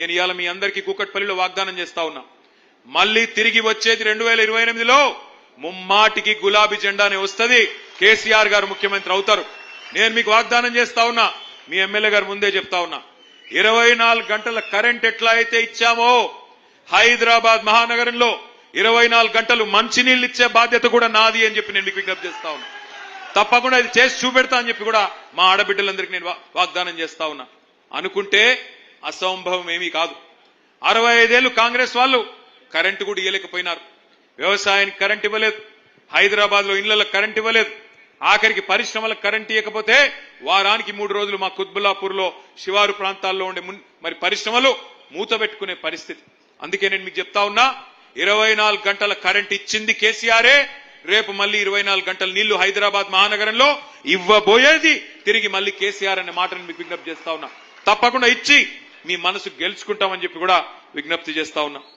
నేను ఇవాళ మీ అందరికీ కూకట్పల్లిలో వాగ్దానం చేస్తా ఉన్నా. మళ్ళీ తిరిగి వచ్చేది 2028లో ముమ్మాటికి గులాబీ జెండానే వస్తది. కేసీఆర్ గారు ముఖ్యమంత్రి అవుతారు. నేను మీకు వాగ్దానం చేస్తా ఉన్నా. మీ ఎమ్మెల్యే గారు ముందే చెప్తా ఉన్నా. 24 గంటల కరెంట్ ఎట్లా అయితే ఇచ్చామో హైదరాబాద్ మహానగరంలో 24 గంటలు మంచినీళ్ళు ఇచ్చే బాధ్యత కూడా నాది అని చెప్పి నేను మీకు విజ్ఞప్తి చేస్తా ఉన్నా. తప్పకుండా ఇది చేసి చూపెడతా అని చెప్పి కూడా మా ఆడబిడ్డలందరికీ నేను వాగ్దానం చేస్తా ఉన్నా. అనుకుంటే అసంభవం ఏమీ కాదు. 65 ఏళ్లు కాంగ్రెస్ వాళ్ళు కరెంటు కూడా ఇవ్వలేకపోయినారు. వ్యవసాయానికి కరెంట్ ఇవ్వలేదు, హైదరాబాద్ లో ఇళ్లకు కరెంట్ ఇవ్వలేదు, ఆఖరికి పరిశ్రమలకు కరెంట్ ఇవ్వకపోతే వారానికి 3 రోజులు మా కుత్బుల్లాపూర్ లో శివారు ప్రాంతాల్లో ఉండే మరి పరిశ్రమలు మూతబెట్టుకునే పరిస్థితి. అందుకే నేను మీకు చెప్తా ఉన్నా, 24 గంటల కరెంట్ ఇచ్చింది కేసీఆరే. రేపు మళ్ళీ 24 గంటల నీళ్లు హైదరాబాద్ మహానగరంలో ఇవ్వబోయేది తిరిగి మళ్ళీ కేసీఆర్ అనే మాటను మీకు విజ్ఞప్తి చేస్తా ఉన్నా. తప్పకుండా ఇచ్చి మీ మనసు గెలుచుకుంటామని చెప్పి కూడా విజ్ఞప్తి చేస్తా ఉన్నా.